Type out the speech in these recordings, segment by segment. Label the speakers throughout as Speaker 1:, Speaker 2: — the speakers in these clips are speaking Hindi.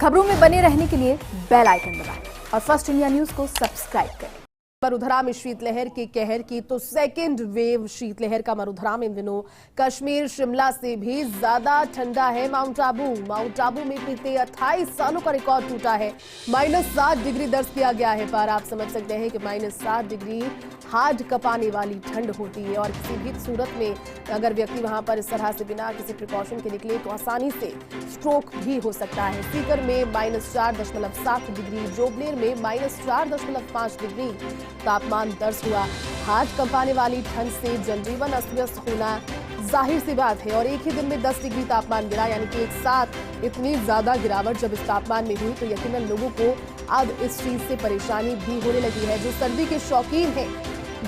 Speaker 1: खबरों में बने रहने के लिए बेल आइकन दबाएं और फर्स्ट इंडिया न्यूज को सब्सक्राइब करें। मरुधरा में शीतलहर के कहर की तो सेकेंड वेव शीतलहर का मरुधरा इन दिनों कश्मीर शिमला से भी ज्यादा ठंडा है। माउंट आबू में बीते 28 सालों का रिकॉर्ड टूटा है। -7 डिग्री दर्ज किया गया है। पर आप समझ सकते हैं कि -7 डिग्री हार्ड कपाने वाली ठंड होती है और किसी भी सूरत में अगर व्यक्ति वहां पर इस तरह से बिना किसी प्रिकॉशन के निकले तो आसानी से स्ट्रोक भी हो सकता है। सीकर में -4.7 डिग्री, जोबनेर में -4.5 डिग्री तापमान दर्ज हुआ। हार्ड कंपाने वाली ठंड से जनजीवन अस्त व्यस्त होना जाहिर सी बात है और एक ही दिन में 10 डिग्री तापमान गिरा, यानी कि एक साथ इतनी ज्यादा गिरावट जब इस तापमान में हुई तो यकीनन लोगों को अब इस चीज से परेशानी भी होने लगी है। जो सर्दी के शौकीन हैं,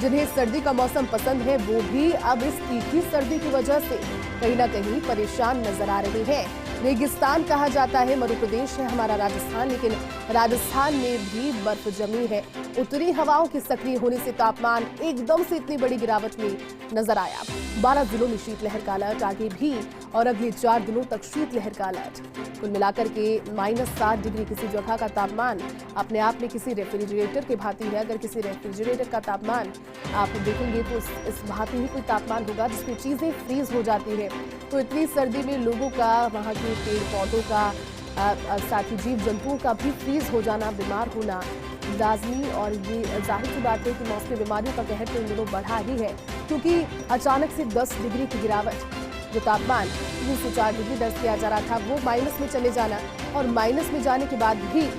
Speaker 1: जिन्हें सर्दी का मौसम पसंद है, वो भी अब इस तीखी सर्दी की वजह से कहीं ना कहीं परेशान नजर आ रहे हैं। रेगिस्तान कहा जाता है मध्य प्रदेश है हमारा राजस्थान, लेकिन राजस्थान में भी बर्फ जमी है। उत्तरी हवाओं के सक्रिय होने से तापमान एकदम से इतनी बड़ी गिरावट में नजर आया। 12 जिलों में शीतलहर का अलर्ट, आगे भी और अगले 4 दिनों तक शीतलहर का अलर्ट। कुल मिलाकर के -7 डिग्री किसी जगह का तापमान अपने आप में किसी रेफ्रिजरेटर के भांति है। अगर किसी रेफ्रिजरेटर का तापमान आप देखेंगे तो इस भांति ही कोई तापमान होगा जिसमें चीजें फ्रीज हो जाती है। तो इतनी सर्दी में लोगों का, वहां के पेड़ पौधों का, साथ ही जीव जंतुओं का भी फ्रीज हो जाना, बीमार होना लाजमी। और ये जाहिर सी बात है कि मौसमी बीमारियों का कहर तो इन दिनों बढ़ा ही है, क्योंकि अचानक से 10 डिग्री की गिरावट, जो तापमान 3 से 4 डिग्री दर्ज किया जा रहा था वो माइनस में चले जाना, और माइनस में जाने के बाद भी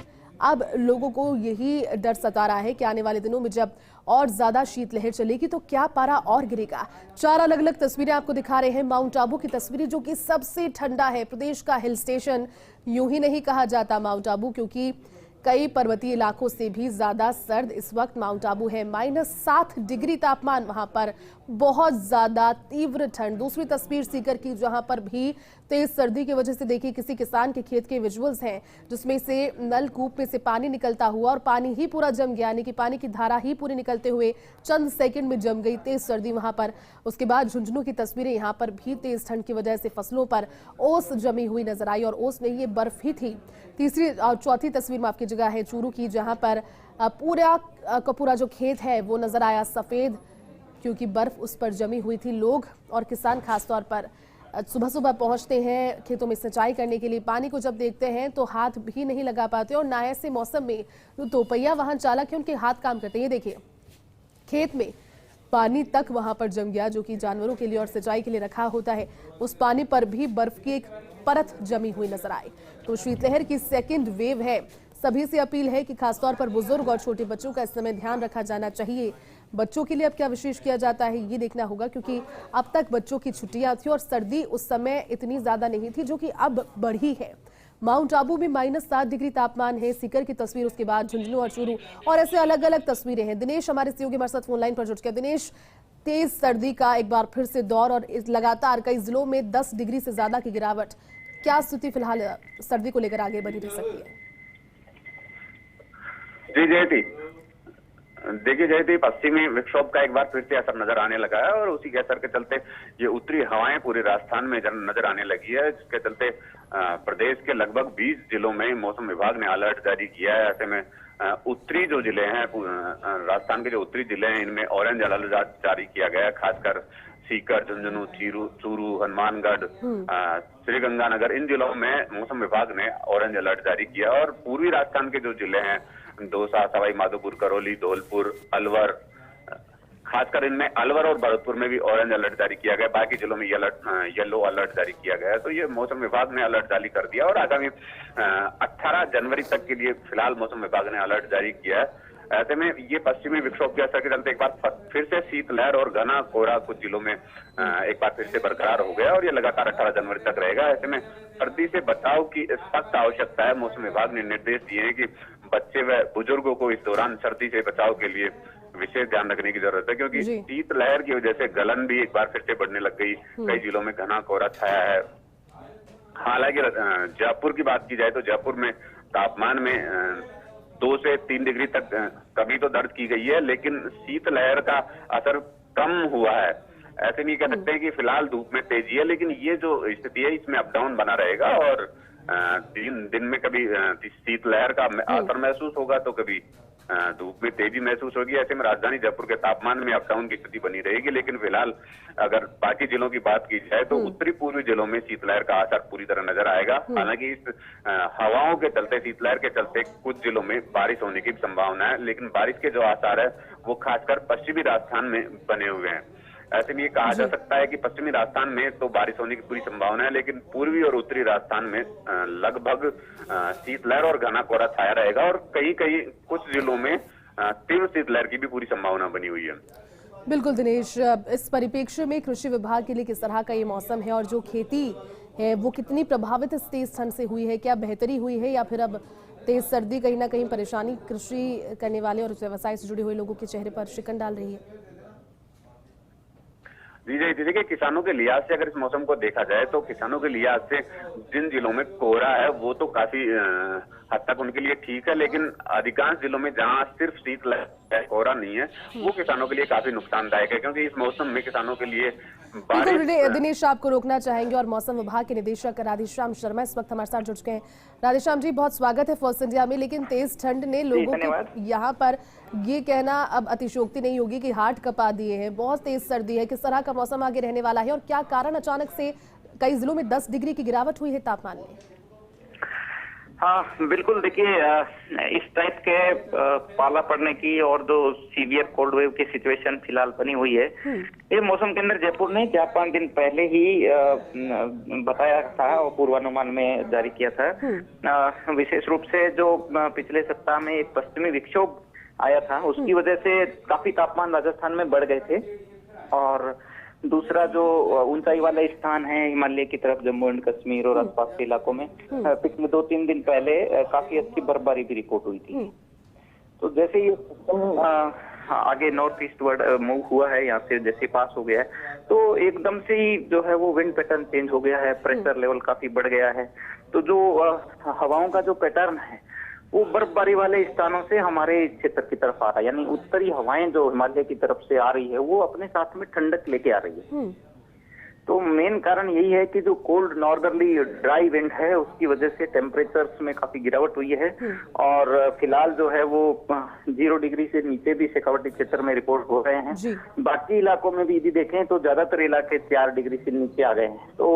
Speaker 1: अब लोगों को यही डर सता रहा है कि आने वाले दिनों में जब और ज्यादा शीतलहर चलेगी तो क्या पारा और गिरेगा। 4 अलग अलग तस्वीरें आपको दिखा रहे हैं। माउंट आबू की तस्वीरें, जो कि सबसे ठंडा है प्रदेश का हिल स्टेशन। यूं ही नहीं कहा जाता माउंट आबू, क्योंकि कई पर्वतीय इलाकों से भी ज्यादा सर्द इस वक्त माउंट आबू है। -7 डिग्री तापमान, वहां पर बहुत ज्यादा तीव्र ठंड। दूसरी तस्वीर सीकर की, जहां पर भी तेज सर्दी की वजह से देखिए किसी किसान के खेत के विजुअल्स हैं, जिसमें से नलकूप में से पानी निकलता हुआ और पानी ही पूरा जम गया, यानी कि पानी की धारा ही पूरी निकलते हुए चंद सेकंड में जम गई। तेज सर्दी वहां पर। उसके बाद झुंझुनू की तस्वीरें, यहां पर भी तेज ठंड की वजह से फसलों पर ओस जमी हुई नजर आई, और ओस नहीं ये बर्फ ही थी। तीसरी और चौथी तस्वीर में आपकी जगह है चूरू की, जहां पर पूरा जो खेत है वो नजर आया सफेद, क्योंकि बर्फ उस पर जमी हुई थी। लोग और किसान खासतौर पर सुबह सुबह पहुंचते हैं खेतों में सिंचाई करने के लिए। पानी को जब देखते हैं तो हाथ भी नहीं लगा पाते, और ना ऐसे मौसम में जो दोपहिया वाहन चालक है उनके हाथ काम करते हैं। ये देखिए खेत में पानी तक वहां पर जम गया, जो कि जानवरों के लिए और सिंचाई के लिए रखा होता है। उस पानी पर भी बर्फ की एक परत जमी हुई नजर आई। तो शीतलहर की सेकेंड वेव है। सभी से अपील है कि खासतौर पर बुजुर्ग और छोटे बच्चों का इस समय ध्यान रखा जाना चाहिए। बच्चों के लिए अब क्या विशेष किया जाता है ये देखना होगा, क्योंकि अब तक बच्चों की छुट्टियां थी और सर्दी उस समय इतनी ज्यादा नहीं थी, जो कि अब बढ़ी है। माउंट आबू में -7 डिग्री तापमान है। सीकर की तस्वीर, उसके बाद झुंझुनू और चूरू, और ऐसे अलग अलग तस्वीरें हैं। दिनेश हमारे सहयोगी हमारे साथ फोन लाइन पर जुड़ गए। दिनेश, तेज सर्दी का एक बार फिर से दौर और लगातार कई जिलों में 10 डिग्री से ज्यादा की गिरावट, क्या स्थिति फिलहाल सर्दी को लेकर आगे बढ़ी रह सकती है?
Speaker 2: जी जयती, देखिए जयती, पश्चिमी विक्षोभ का एक बार फिर से असर नजर आने लगा है और उसी के असर के चलते ये उत्तरी हवाएं पूरे राजस्थान में नजर आने लगी है, जिसके चलते प्रदेश के लगभग 20 जिलों में मौसम विभाग ने अलर्ट जारी किया है। ऐसे में उत्तरी जो जिले हैं, राजस्थान के जो उत्तरी जिले हैं, इनमें ऑरेंज अलर्ट जारी किया गया है। खासकर सीकर, झुंझुनू, चूरू, हनुमानगढ़, श्रीगंगानगर, इन जिलों में मौसम विभाग ने ऑरेंज अलर्ट जारी किया। और पूर्वी राजस्थान के जो जिले हैं, दौसा, सवाई माधोपुर, करौली, धौलपुर, अलवर, खासकर इनमें अलवर और भरतपुर में भी ऑरेंज अलर्ट जारी किया गया। बाकी जिलों में येलो अलर्ट जारी किया गया है। तो ये मौसम विभाग ने अलर्ट जारी कर दिया और आगामी 18 जनवरी तक के लिए फिलहाल मौसम विभाग ने अलर्ट जारी किया है। ऐसे में ये पश्चिमी विक्षोभ के असर के चलते एक बार फिर से शीतलहर और घना कोहरा कुछ जिलों में एक बार फिर से बरकरार हो गया और ये लगातार 18 जनवरी तक रहेगा। ऐसे में सर्दी से बचाव की सख्त आवश्यकता है। मौसम विभाग ने निर्देश दिए हैं कि बच्चे व बुजुर्गों को इस दौरान सर्दी से बचाव के लिए विशेष ध्यान रखने की जरूरत है, क्योंकि शीतलहर की वजह से गलन भी एक बार फिर से बढ़ने लग गई। कई जिलों में घना कोहरा छाया है। हालांकि जयपुर की बात की जाए तो जयपुर में तापमान में 2 से 3 डिग्री तक कमी तो दर्ज की गई है, लेकिन शीतलहर का असर कम हुआ है। ऐसे नहीं कह सकते कि फिलहाल धूप में तेजी है, लेकिन ये जो स्थिति है इसमें अप डाउन बना रहेगा और तीन दिन में कभी शीतलहर का असर महसूस होगा तो कभी धूप में तेजी महसूस होगी। ऐसे में राजधानी जयपुर के तापमान में अप डाउन की स्थिति बनी रहेगी। लेकिन फिलहाल अगर बाकी जिलों की बात की जाए तो उत्तरी पूर्वी जिलों में शीतलहर का असर पूरी तरह नजर आएगा। हालांकि इस हवाओं के चलते, शीतलहर के चलते कुछ जिलों में बारिश होने की संभावना है, लेकिन बारिश के जो आसार है वो खासकर पश्चिमी राजस्थान में बने हुए हैं। ऐसे में ये कहा जा सकता है कि पश्चिमी राजस्थान में तो बारिश होने की पूरी संभावना है, लेकिन पूर्वी और उत्तरी राजस्थान में लगभग शीतलहर और घना कोहरा छाया रहेगा और कहीं कहीं कुछ जिलों में तीव्र शीतलहर की भी पूरी संभावना बनी हुई है।
Speaker 1: बिल्कुल दिनेश, इस परिप्रेक्ष्य में कृषि विभाग के लिए किस तरह का ये मौसम है और जो खेती है वो कितनी प्रभावित इस तेज ठंड से हुई है? क्या बेहतरी हुई है या फिर अब तेज सर्दी कहीं ना कहीं परेशानी कृषि करने वाले और व्यवसाय से जुड़े हुए लोगों के चेहरे पर शिकन डाल रही है?
Speaker 2: जी देखिए, किसानों के लिहाज से अगर इस मौसम को देखा जाए तो किसानों के लिहाज से जिन जिलों में कोहरा है वो तो काफी हद तक उनके लिए ठीक है, लेकिन अधिकांश जिलों में जहां सिर्फ शीतलहर कोहरा नहीं है वो किसानों के लिए काफी नुकसानदायक है, क्योंकि इस मौसम में किसानों के लिए
Speaker 1: दिनेश, आपको रोकना चाहेंगे और मौसम विभाग के निदेशक राधेश्याम शर्मा इस वक्त हमारे साथ जुड़ चुके हैं। राधेश्याम जी, बहुत स्वागत है फर्स्ट इंडिया में। लेकिन तेज ठंड ने लोगों के यहाँ पर ये कहना अब अतिशयोक्ति नहीं होगी कि हाथ कपा दिए हैं। बहुत तेज सर्दी है, किस तरह का मौसम आगे रहने वाला है और क्या कारण अचानक से कई जिलों में 10 डिग्री की गिरावट हुई है तापमान में?
Speaker 3: हाँ बिल्कुल, देखिए इस टाइप के पाला पड़ने की और जो सीवियर कोल्ड वेव की सिचुएशन फिलहाल बनी हुई है, ये मौसम केंद्र जयपुर ने 4-5 दिन पहले ही बताया था और पूर्वानुमान में जारी किया था। विशेष रूप से जो पिछले सप्ताह में एक पश्चिमी विक्षोभ आया था उसकी वजह से काफी तापमान राजस्थान में बढ़ गए थे, और दूसरा जो ऊंचाई वाले स्थान है हिमालय की तरफ, जम्मू एंड कश्मीर और आसपास के इलाकों में पिछले 2-3 दिन पहले काफी अच्छी बर्फबारी भी रिपोर्ट हुई थी। तो जैसे ये सिस्टम आगे नॉर्थ ईस्ट वर्ड मूव हुआ है, यहाँ से जैसे पास हो गया है, तो एकदम से ही जो है वो विंड पैटर्न चेंज हो गया है, प्रेशर लेवल काफी बढ़ गया है। तो जो हवाओं का जो पैटर्न है वो बर्फबारी वाले स्थानों से हमारे क्षेत्र की तरफ आ रहा है, यानी उत्तरी हवाएं जो हिमालय की तरफ से आ रही है वो अपने साथ में ठंडक लेके आ रही है। तो मेन कारण यही है कि जो कोल्ड नॉर्दर्ली ड्राई विंड है उसकी वजह से टेम्परेचर्स में काफी गिरावट हुई है, और फिलहाल जो है वो 0 डिग्री से नीचे भी शेखावटी क्षेत्र में रिपोर्ट हो रहे हैं। बाकी इलाकों में भी यदि देखें तो ज्यादातर इलाके 4 डिग्री से नीचे आ गए हैं। तो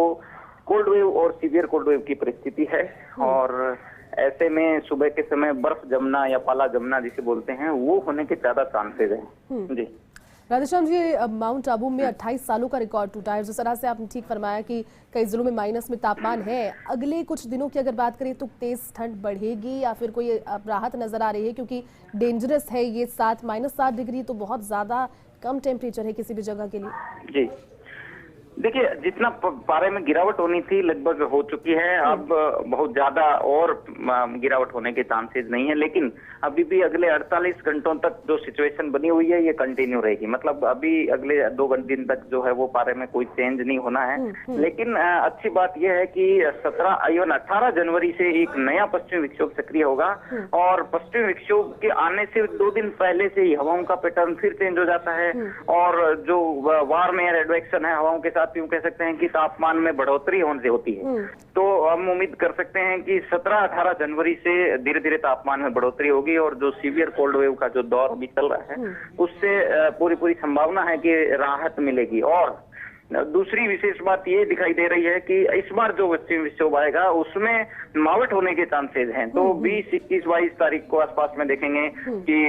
Speaker 3: कोल्ड वेव और सीवियर कोल्ड वेव की परिस्थिति है, और ऐसे में सुबह के समय बर्फ जमना या पाला जमना जिसे बोलते हैं वो होने के ज्यादा चांसेस हैं। जी
Speaker 1: राधेश्याम जी, माउंट आबू में 28 सालों का रिकॉर्ड टूटा है। जिस तरह से आपने ठीक फरमाया कि कई जिलों में माइनस में तापमान है, अगले कुछ दिनों की अगर बात करें तो तेज ठंड बढ़ेगी या फिर कोई राहत नजर आ रही है? क्योंकि डेंजरस है ये -7 डिग्री, तो बहुत ज्यादा कम टेम्परेचर है किसी भी जगह के लिए।
Speaker 3: जी देखिए, जितना पारे में गिरावट होनी थी लगभग हो चुकी है। अब बहुत ज्यादा और गिरावट होने के चांसेस नहीं है, लेकिन अभी भी अगले 48 घंटों तक जो सिचुएशन बनी हुई है ये कंटिन्यू रहेगी। मतलब अभी अगले 2 दिन तक जो है वो पारे में कोई चेंज नहीं होना है। लेकिन अच्छी बात यह है कि 18 जनवरी से एक नया पश्चिमी विक्षोभ सक्रिय होगा, और पश्चिमी विक्षोभ के आने से 2 दिन पहले से ही हवाओं का पैटर्न फिर चेंज हो जाता है, और जो वार्म एयर एडवेक्शन है हवाओं के साथ यूं कह सकते हैं कि तापमान में बढ़ोतरी होने होती है। तो हम उम्मीद कर सकते हैं कि 17-18 जनवरी से धीरे धीरे तापमान में बढ़ोतरी होगी, और जो सीवियर कोल्ड वेव का जो दौर भी चल रहा है उससे पूरी संभावना है कि राहत मिलेगी। और दूसरी विशेष बात ये दिखाई दे रही है कि इस बार जो पश्चिमी विक्षोभ आएगा उसमें मावट होने के चांसेस हैं। तो 20, 21, 22 तारीख को आसपास में देखेंगे कि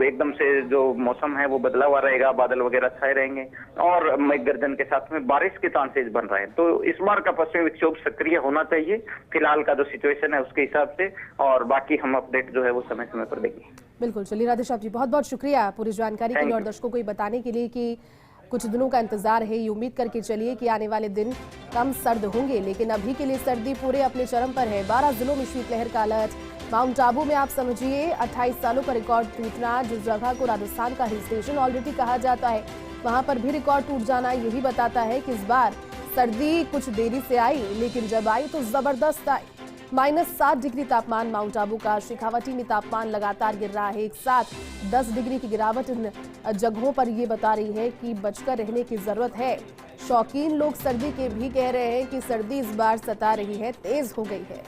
Speaker 3: एकदम से जो मौसम है वो बदला हुआ रहेगा, बादल वगैरह छाए रहेंगे और मेघ गर्जन के साथ में बारिश के चांसेस बन रहे हैं। तो इस बार का पश्चिमी विक्षोभ सक्रिय होना चाहिए फिलहाल का जो सिचुएशन है उसके हिसाब से, और बाकी हम अपडेट जो है वो समय समय पर देंगे।
Speaker 1: बिल्कुल, चलिए राधेश्याम जी, बहुत बहुत शुक्रिया पूरी जानकारी के लिए और दर्शकों को ये बताने के लिए कि कुछ दिनों का इंतजार है। ये उम्मीद करके चलिए कि आने वाले दिन कम सर्द होंगे, लेकिन अभी के लिए सर्दी पूरे अपने चरम पर है। 12 जिलों में शीतलहर का अलर्ट। माउंट आबू में आप समझिए 28 सालों का रिकॉर्ड टूटना, जिस जगह को राजस्थान का हिल स्टेशन ऑलरेडी कहा जाता है, वहां पर भी रिकॉर्ड टूट जाना यही बताता है कि इस बार सर्दी कुछ देरी से आई, लेकिन जब आई तो जबरदस्त आई। -7 डिग्री तापमान माउंट आबू का। शेखावटी में तापमान लगातार गिर रहा है। एक साथ 10 डिग्री की गिरावट इन जगहों पर ये बता रही है कि बचकर रहने की जरूरत है। शौकीन लोग सर्दी के भी कह रहे हैं कि सर्दी इस बार सता रही है, तेज हो गई है।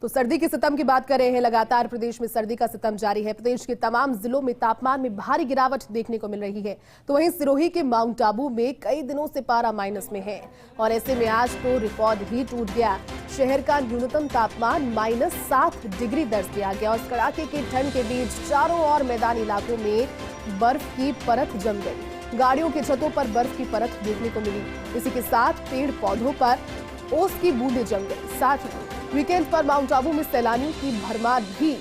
Speaker 1: तो सर्दी के सितम की बात कर रहे हैं। लगातार प्रदेश में सर्दी का सितम जारी है। प्रदेश के तमाम जिलों में तापमान में भारी गिरावट देखने को मिल रही है। तो वहीं सिरोही के माउंट आबू में कई दिनों से पारा माइनस में है और ऐसे में आज तो रिकॉर्ड ही टूट गया। शहर का न्यूनतम तापमान -7 डिग्री दर्ज किया गया और कड़ाके की ठंड के बीच चारों ओर मैदानी इलाकों में बर्फ की परत जम गई। गाड़ियों की छतों पर बर्फ की परत देखने को मिली। इसी के साथ पेड़ पौधों पर ओस की बूंदें जम गई। साथ ही वीकेंड पर माउंट आबू में सैलानियों की भरमार भी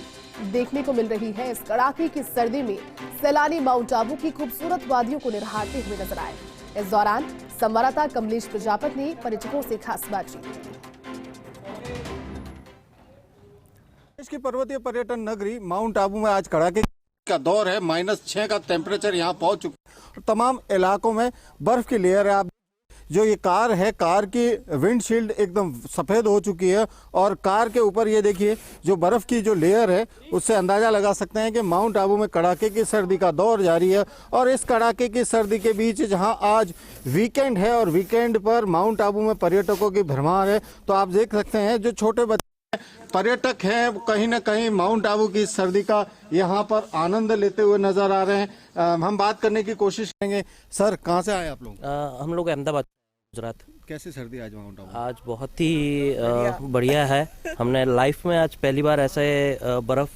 Speaker 1: देखने को मिल रही है। इस कड़ाके की सर्दी में सैलानी माउंट आबू की खूबसूरत वादियों को निहारते हुए नजर आए। इस दौरान संवाददाता कमलेश प्रजापत ने पर्यटकों से खास बातचीत की।
Speaker 4: देश की पर्वतीय पर्यटन नगरी माउंट आबू में आज कड़ाके का दौर है। -6 का टेम्परेचर यहाँ पहुंच चुका है। तमाम इलाकों में बर्फ की लेयर है। आप जो ये कार है, कार की विंडशील्ड एकदम सफ़ेद हो चुकी है और कार के ऊपर ये देखिए जो बर्फ़ की जो लेयर है उससे अंदाज़ा लगा सकते हैं कि माउंट आबू में कड़ाके की सर्दी का दौर जारी है। और इस कड़ाके की सर्दी के बीच जहां आज वीकेंड है और वीकेंड पर माउंट आबू में पर्यटकों की भरमार है, तो आप देख सकते हैं जो छोटे बच्चे पर्यटक हैं कहीं ना कहीं माउंट आबू की सर्दी का यहाँ पर आनंद लेते हुए नजर आ रहे हैं। हम बात करने की कोशिश करेंगे। सर, कहाँ से आए आप लोग?
Speaker 5: हम लोग अहमदाबाद, गुजरात।
Speaker 4: कैसी सर्दी आज माउंट आबू?
Speaker 5: आज बहुत ही बढ़िया है। हमने लाइफ में आज पहली बार ऐसे बर्फ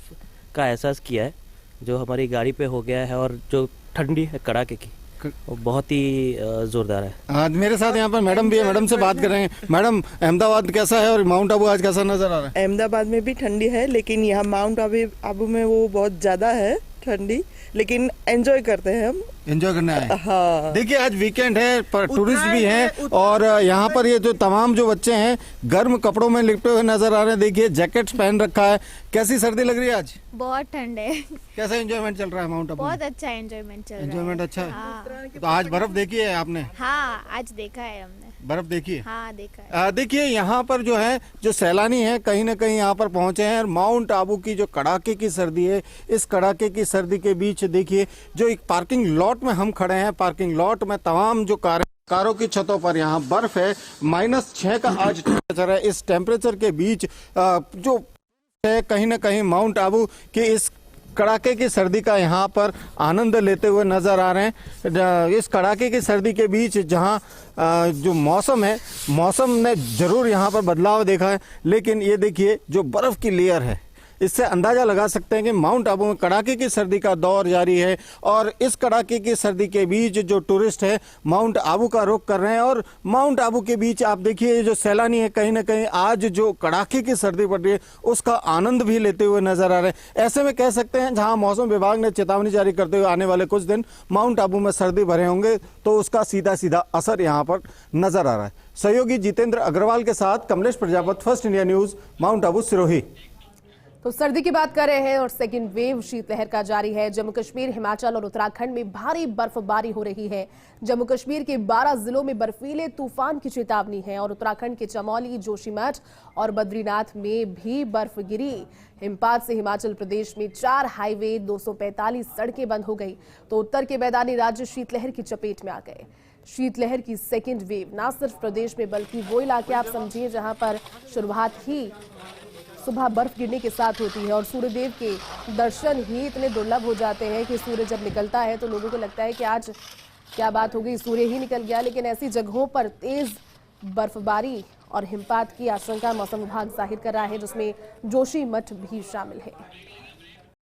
Speaker 5: का एहसास किया है जो हमारी गाड़ी पे हो गया है और जो ठंडी है कड़ाके की वो बहुत ही जोरदार है।
Speaker 4: आज मेरे साथ यहाँ पर मैडम भी है, मैडम से बात करेंगे। मैडम, अहमदाबाद कैसा है और माउंट आबू आज कैसा नजर आ रहा है?
Speaker 6: अहमदाबाद में भी ठंडी है लेकिन यहाँ माउंट आबू में वो बहुत ज्यादा है ठंडी, लेकिन एंजॉय करते हैं हम।
Speaker 4: एंजॉय करना है।
Speaker 6: हाँ।
Speaker 4: देखिए आज वीकेंड है पर टूरिस्ट भी हैं और यहाँ पर ये जो तमाम जो बच्चे हैं गर्म कपड़ों में लिपटे हुए नजर आ रहे हैं। देखिए जैकेट्स पहन रखा है। कैसी सर्दी लग रही है आज?
Speaker 7: बहुत ठंड है।
Speaker 4: कैसा एंजॉयमेंट चल रहा है माउंट आबू?
Speaker 7: बहुत अच्छा एंजॉयमेंट चल रहा है।
Speaker 4: एंजॉयमेंट अच्छा है।
Speaker 7: हाँ।
Speaker 4: तो आज बर्फ देखी है आपने?
Speaker 7: हाँ, आज देखा है हमने।
Speaker 4: बर्फ देखी है?
Speaker 7: हाँ, देखा है।
Speaker 4: देखिए यहाँ पर जो है जो सैलानी है कहीं ना कहीं यहाँ पर पहुंचे हैं और माउंट आबू की जो कड़ाके की सर्दी है, इस कड़ाके की सर्दी के बीच देखिए जो एक पार्किंग लॉट में हम खड़े हैं। पार्किंग लॉट में तमाम जो कारों की छतों पर यहाँ बर्फ है। -6 का आज टेम्परेचर है। इस टेम्परेचर के बीच जो है कहीं ना कहीं माउंट आबू के इस कड़ाके की सर्दी का यहाँ पर आनंद लेते हुए नजर आ रहे हैं। इस कड़ाके की सर्दी के बीच जहाँ जो मौसम है, मौसम ने जरूर यहाँ पर बदलाव देखा है, लेकिन ये देखिए जो बर्फ की लेयर है इससे अंदाजा लगा सकते हैं कि माउंट आबू में कड़ाके की सर्दी का दौर जारी है। और इस कड़ाके की सर्दी के बीच जो टूरिस्ट है माउंट आबू का रुख कर रहे हैं और माउंट आबू के बीच आप देखिए जो सैलानी है कहीं ना कहीं आज जो कड़ाके की सर्दी पड़ रही है उसका आनंद भी लेते हुए नजर आ रहे हैं। ऐसे में कह सकते हैं जहां मौसम विभाग ने चेतावनी जारी करते हुए आने वाले कुछ दिन माउंट आबू में सर्दी भरे होंगे तो उसका सीधा सीधा असर यहाँ पर नजर आ रहा है। सहयोगी जितेंद्र अग्रवाल के साथ Kamlesh Prajapat, first India news, mount Abu, Sirohi.
Speaker 1: तो सर्दी की बात कर रहे हैं और सेकेंड वेव शीतलहर का जारी है। जम्मू कश्मीर, हिमाचल और उत्तराखंड में भारी बर्फबारी हो रही है। जम्मू कश्मीर के 12 जिलों में बर्फीले तूफान की चेतावनी है और उत्तराखंड के चमोली, जोशीमठ और बद्रीनाथ में भी बर्फ गिरी। हिमपात से हिमाचल प्रदेश में 4 हाईवे, 245 सड़कें बंद हो गई। तो उत्तर के मैदानी राज्य शीतलहर की चपेट में आ गए। शीतलहर की सेकेंड वेव ना सिर्फ प्रदेश में बल्कि वो इलाके आप समझिए जहां पर शुरुआत ही सुबह बर्फ गिरने के साथ होती है और सूर्यदेव के दर्शन ही इतने दुर्लभ हो जाते हैं कि सूर्य जब निकलता है तो लोगों को लगता है कि आज क्या बात हो गई, सूर्य ही निकल गया। लेकिन ऐसी जगहों पर तेज बर्फबारी और हिमपात की आशंका मौसम विभाग जाहिर कर रहा है, जिसमें जोशीमठ भी शामिल है।